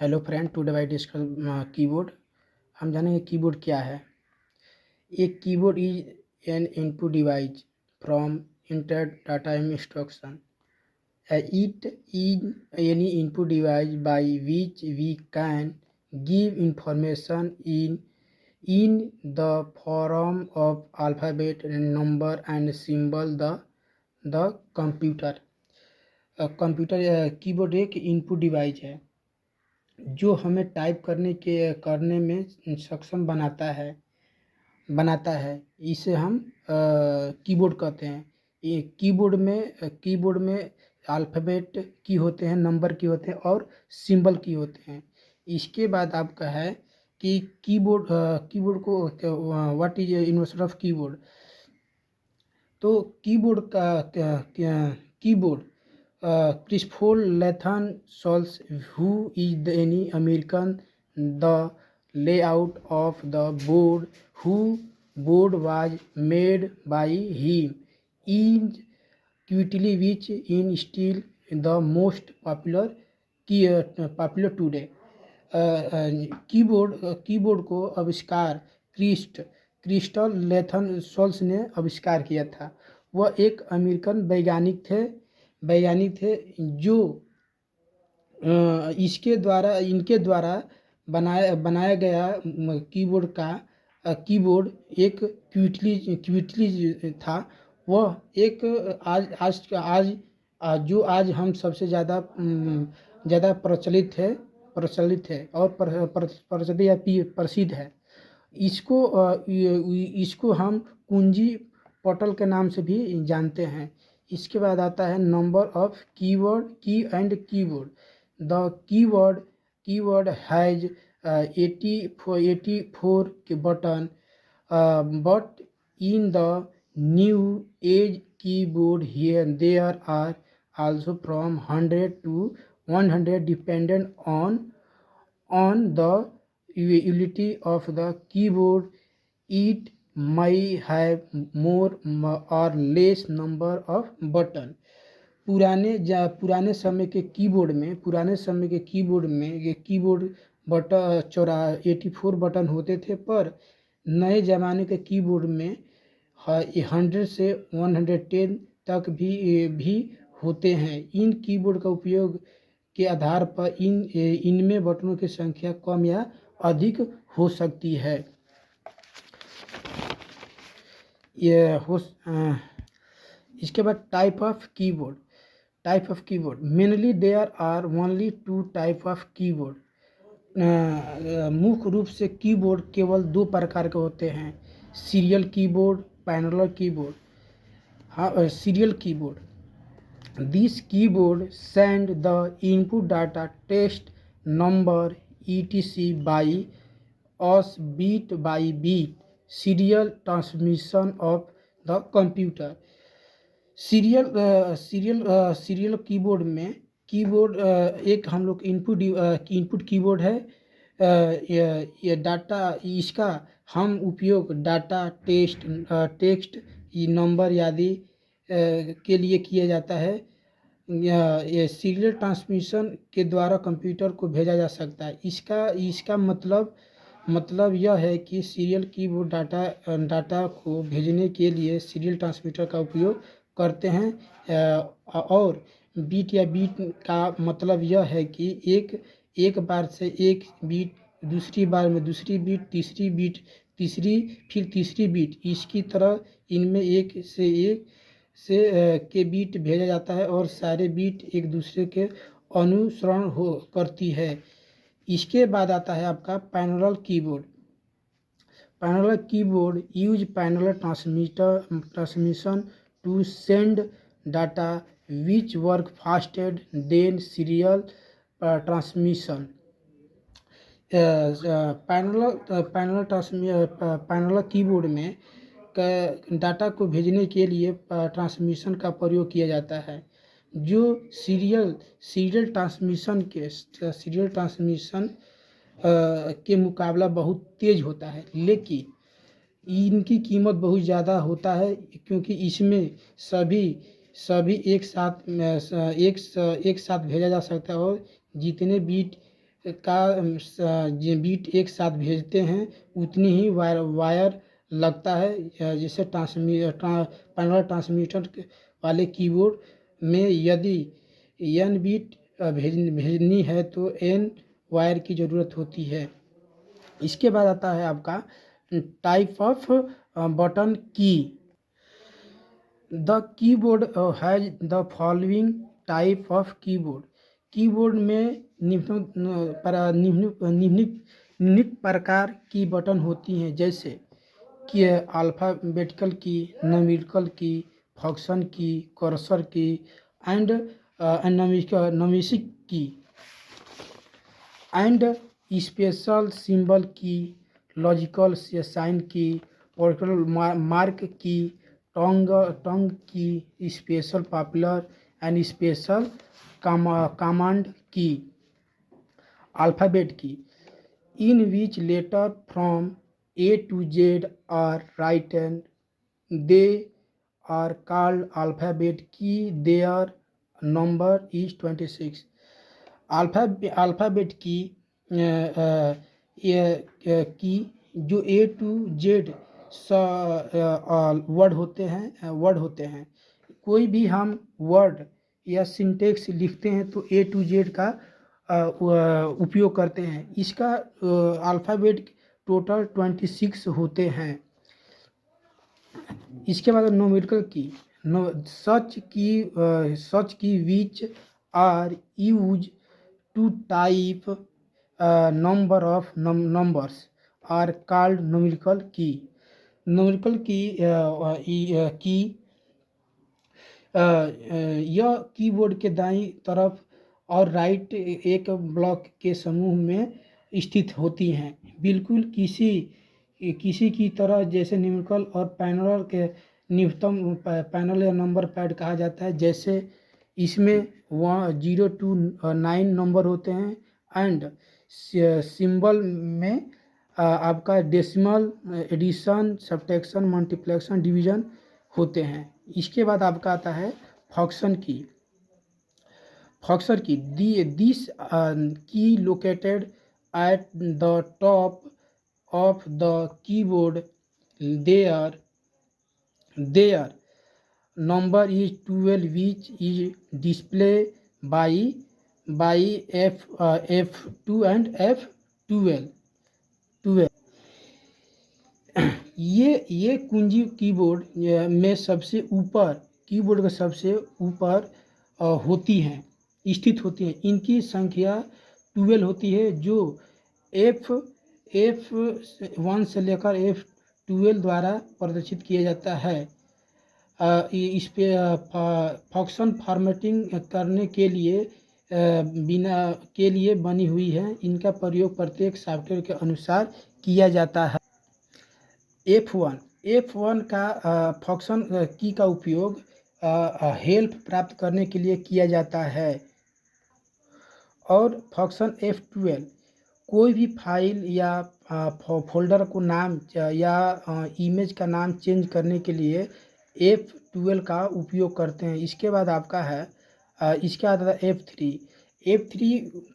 Hello friend, today we discuss keyboard. हम जानेंगे keyboard क्या है। एक keyboard is an input device from enter data instruction. It is any input device by which we can give information in the form of alphabet number and symbol the computer. Keyboard एक input device है जो हमें type करने में सक्षम बनाता है। इसे हम कीबोर्ड कहते हैं। ये कीबोर्ड में अल्फ़ाबेट की होते हैं, नंबर की होते हैं और सिंबल की होते हैं। इसके बाद आपका है कि कीबोर्ड को what is inversion of keyboard. तो keyboard Christopher Lathan Solz, who is any American, the layout of the board was made by him, is quickly which in still the most popular today. Keyboard को आविष्कार crystal लेथन souls ने आविष्कार किया था। वह एक अमेरिकन वैज्ञानिक थे जो इनके द्वारा बनाया गया कीबोर्ड एक क्विटली था। वह एक आज हम सबसे ज़्यादा प्रचलित है और प्रचलित या प्रसिद्ध है। इसको हम कुंजी पोर्टल के नाम से भी जानते हैं। इसके बाद आता है number of key and keyboard. The keyboard has 84 के button, but in the new age keyboard here there are also from 100 to 100 dependent on the utility of the keyboard. It may have more or less number of button. पुराने समय के keyboard में ये keyboard button 84 button होते थे, पर नए ज़माने के कीबोर्ड में 100 से 110 तक भी होते हैं। इन कीबोर्ड का उपयोग के आधार पर इनमें बटनों की संख्या कम या अधिक हो सकती है। इसके बाद type of keyboard mainly there are only 2 type of keyboard. मुख्य रूप से कीबोर्ड केवल 2 प्रकार के होते हैं, serial keyboard, parallel keyboard. Serial keyboard, this keyboard send the input data, text, number, etc. by us bit by bit serial transmission of the computer. Serial keyboard एक हम लोग इनपुट कीबोर्ड है। ये डाटा इसका हम उपयोग डाटा, टेक्स्ट, नंबर आदि के लिए किया जाता है। ये सीरियल ट्रांसमिशन के द्वारा कंप्यूटर को भेजा जा सकता है। इसका मतलब यह है कि सीरियल कीबोर्ड डाटा को भेजने के लिए सीरियल ट्रांसमीटर का उपयोग करते हैं। और बीट का मतलब यह है कि एक बार से एक बीट, दूसरी बार में दूसरी बीट, तीसरी बीट, इसकी तरह इनमें एक से के बीट भेजा जाता है और सारे बीट एक दूसरे के अनुसरण करती है। इसके बाद आता है आपका parallel keyboard use parallel transmission to send data which work faster than serial transmission. Parallel keyboard में डाटा को भेजने के लिए ट्रांसमिशन का प्रयोग किया जाता है, जो सीरियल ट्रांसमिशन के मुकाबला बहुत तेज होता है, लेकिन इनकी कीमत बहुत ज़्यादा होता है, क्योंकि इसमें सभी एक साथ भेजा जा सकता है और जितने बीट बीट एक साथ भेजते हैं उतनी ही वायर लगता है। जैसे पैरेलल ट्रांसमीटर वाले कीबोर्ड में यदि n बीट भेजनी है तो n वायर की ज़रूरत होती है। इसके बाद आता है आपका टाइप ऑफ बटन की। The keyboard has the following type of keyboard. Keyboard में निम्नलिखित प्रकार की बटन होती हैं, जैसे कि अल्फ़ाबेटिकल की, न्यूमेरिकल की, फंक्शन की, कर्सर की एंड नंबरिक की एंड स्पेशल सिंबल की, लॉजिकल साइन की, पर्टिकुलर मार्क की, टंग की, special popular and special command की, अल्फ़ाबेट की, in which letter from A to Z are written. They are called alphabet key. Their number is 26. Alphabet की की जो A to Z word होते हैं। कोई भी हम वर्ड या सिंटेक्स लिखते हैं तो A to Z का उपयोग करते हैं। इसका अल्फ़ाबेट टोटल 26 होते हैं। इसके बाद numerical key, such key which are use to type number of numbers are called numerical key. Numerical key यह कीबोर्ड के दाईं तरफ और राइट एक ब्लॉक के समूह में स्थित होती हैं, बिल्कुल किसी की तरह जैसे न्यूमेरिकल और पैनल के न्यूनतम पैनल या नंबर पैड कहा जाता है। जैसे इसमें 0 to 9 नंबर होते हैं एंड सिंबल में आपका decimal, addition, subtraction, multiplication, division होते हैं। इसके बाद आपका आता है function key. This key located at the top of the keyboard. There number is 12 which is display by F2 and F12। ये कुंजी कीबोर्ड में सबसे ऊपर, कीबोर्ड के सबसे ऊपर होती हैं, स्थित होती हैं। इनकी संख्या 12 होती है, जो F1 से लेकर F12 द्वारा प्रदर्शित किया जाता है। इस पे फंक्शन फॉर्मेटिंग करने के लिए बनी हुई है। इनका प्रयोग प्रत्येक सॉफ्टवेयर के अनुसार किया जाता है। F1 का फंक्शन की का उपयोग हेल्प प्राप्त करने के लिए किया जाता है। और फंक्शन F12 कोई भी फाइल या फोल्डर को नाम या इमेज का नाम चेंज करने के लिए F12 का उपयोग करते हैं। इसके बाद आपका है इसके बाद आता है F3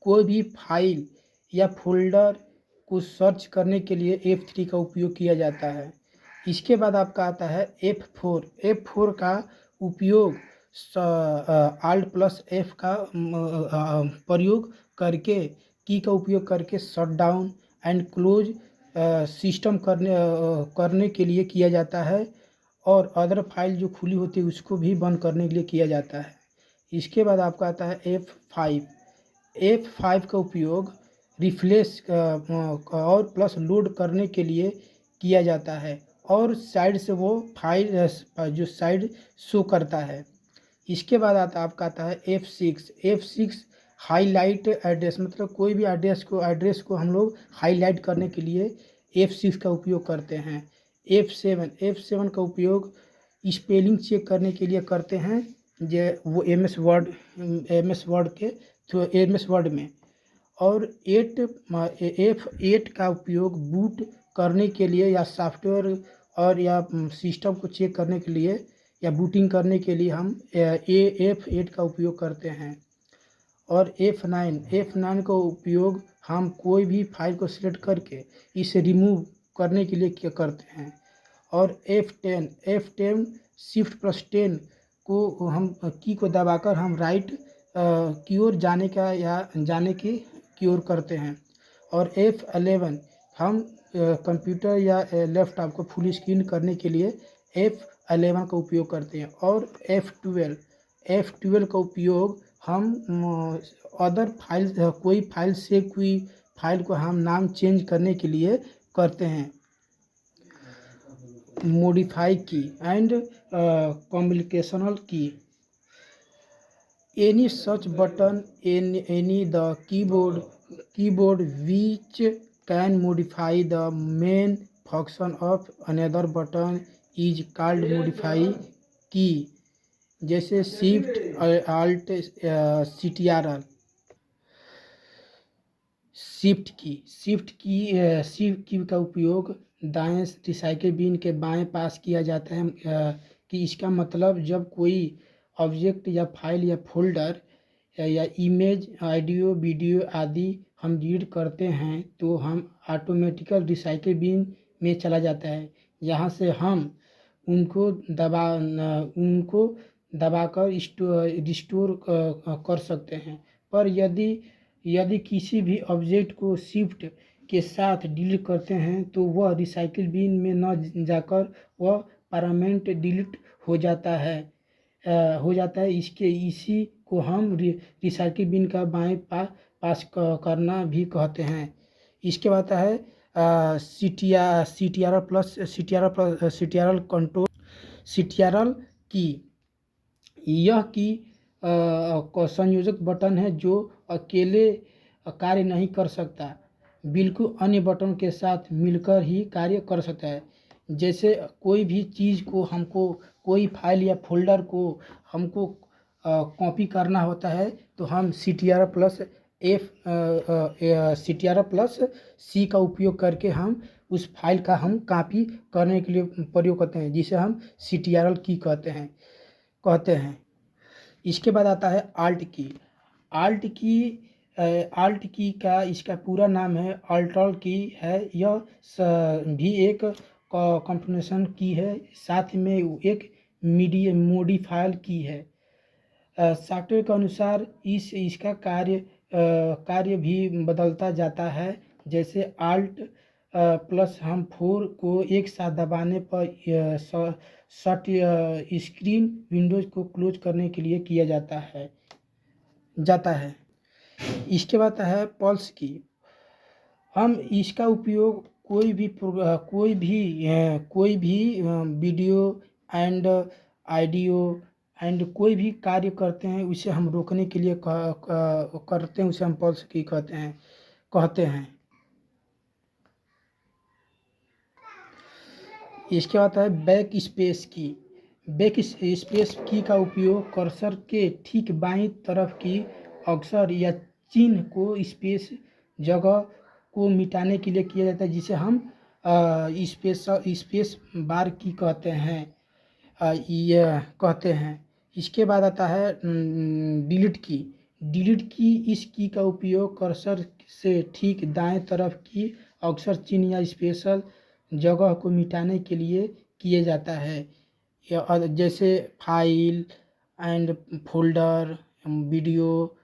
कोई भी फाइल या फोल्डर को सर्च करने के लिए F3 का उपयोग किया जाता है। इसके बाद आपका आता है F4 का उपयोग Alt+F का प्रयोग करके, की का उपयोग करके shut down and close system करने के लिए किया जाता है, और अदर फाइल जो खुली होती है उसको भी बंद करने के लिए किया जाता है। इसके बाद आपका आता है F5 का उपयोग रिफ्रेश और प्लस लोड करने के लिए किया जाता है, और साइड से वो फाइल जो साइड शो करता है। इसके बाद आपका आता है F6 हाईलाइट एड्रेस, मतलब कोई भी एड्रेस को हम लोग हाईलाइट करने के लिए F6 का उपयोग करते हैं। F7 का उपयोग स्पेलिंग चेक करने के लिए करते हैं, जो वो MS वर्ड में। और F8 का उपयोग बूट करने के लिए या सॉफ्टवेयर और या सिस्टम को चेक करने के लिए या बूटिंग करने के लिए हम F8 का उपयोग करते हैं। और F9 का उपयोग हम कोई भी फाइल को सिलेक्ट करके इसे रिमूव करने के लिए क्या करते हैं। और F10 Shift+10 को हम की को दबाकर हम राइट की ओर जाने का या जाने की ओर करते हैं। और F11 हम कंप्यूटर या लैपटॉप को फुल स्क्रीन करने के लिए F11 का उपयोग करते हैं। और F12 का उपयोग हम अदर फाइल कोई फाइल से कोई फाइल को हम नाम चेंज करने के लिए करते हैं। मॉडिफाई की एंड कम्युनिकेशनल की any such button in any the keyboard which can modify the main function of another button is called modify key, जैसे शिफ्ट alt ctrl। शिफ्ट की का उपयोग दाएं रिसाइकिल बिन के बाएं पास किया जाता है कि इसका मतलब जब कोई ऑब्जेक्ट या फाइल या फोल्डर या इमेज ऑडियो वीडियो आदि हम रीड करते हैं तो हम ऑटोमेटिकल रिसाइकिल बिन में चला जाता है, जहाँ से हम उनको दबाकर रिस्टोर कर सकते हैं। पर यदि किसी भी ऑब्जेक्ट को शिफ्ट के साथ डिलीट करते हैं तो वह रिसाइकिल बिन में न जाकर वह परमानेंट डिलीट हो जाता है इसी को हम रिसाइकिल बिन का बाएं पास करना भी कहते हैं। इसके बाद है CTRL कंट्रोल CTRL की। यह की संयोजक बटन है जो अकेले कार्य नहीं कर सकता, बिल्कुल अन्य बटन के साथ मिलकर ही कार्य कर सकता है। जैसे कोई भी चीज़ को हमको कोई फाइल या फोल्डर को हमको कॉपी करना होता है तो हम CTRL+C का उपयोग करके हम उस फाइल का हम कॉपी करने के लिए प्रयोग करते हैं, जिसे हम CTRL की कहते हैं। इसके बाद आता है आल्ट की का इसका पूरा नाम है अल्टर की है। यह भी एक कॉम्बिनेशन की है, साथ में एक मॉडिफायर की है। सॉफ्टवेयर के अनुसार इसका कार्य भी बदलता जाता है। जैसे Alt प्लस हम 4 को एक साथ दबाने पर शॉर्ट स्क्रीन विंडोज को क्लोज करने के लिए किया जाता है। इसके बाद है पल्स की। हम इसका उपयोग कोई भी वीडियो एंड ऑडियो एंड कोई भी कार्य करते हैं उसे हम रोकने के लिए करते हैं, उसे हम पल्स की कहते हैं। इसके बाद है बैक स्पेस की का उपयोग कर्सर के ठीक बाईं तरफ की अक्षर या चिन्ह को जगह को मिटाने के लिए किया जाता है, जिसे हम स्पेस बार की कहते हैं। इसके बाद आता है डिलीट की। इस की का उपयोग कर्सर से ठीक दाएं तरफ की अक्षर चिन्ह या स्पेशल जगह को मिटाने के लिए किया जाता है, जैसे फाइल एंड फोल्डर, वीडियो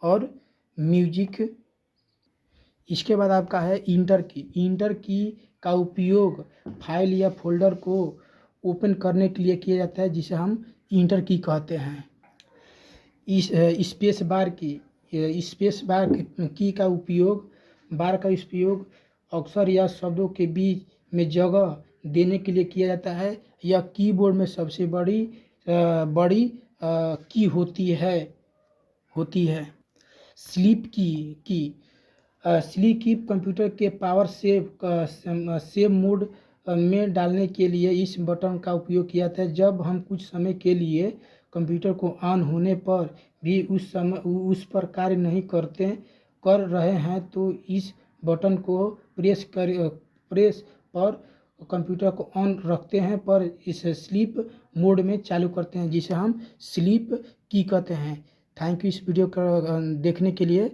और म्यूजिक। इसके बाद आपका है इंटर की का उपयोग फाइल या फोल्डर को ओपन करने के लिए किया जाता है, जिसे हम इंटर की कहते हैं। स्पेस बार की का उपयोग अक्षर या शब्दों के बीच में जगह देने के लिए किया जाता है। यह कीबोर्ड में सबसे बड़ी की होती है। स्लीप की कंप्यूटर के पावर सेव मोड में डालने के लिए इस बटन का उपयोग किया जाता है। जब हम कुछ समय के लिए कंप्यूटर को ऑन होने पर भी उस पर कार्य नहीं कर रहे हैं तो इस बटन को प्रेस पर कंप्यूटर को ऑन रखते हैं, पर इस स्लीप मोड में चालू करते हैं, जिसे हम स्लीप की कहते हैं। थैंक यू इस वीडियो को देखने के लिए।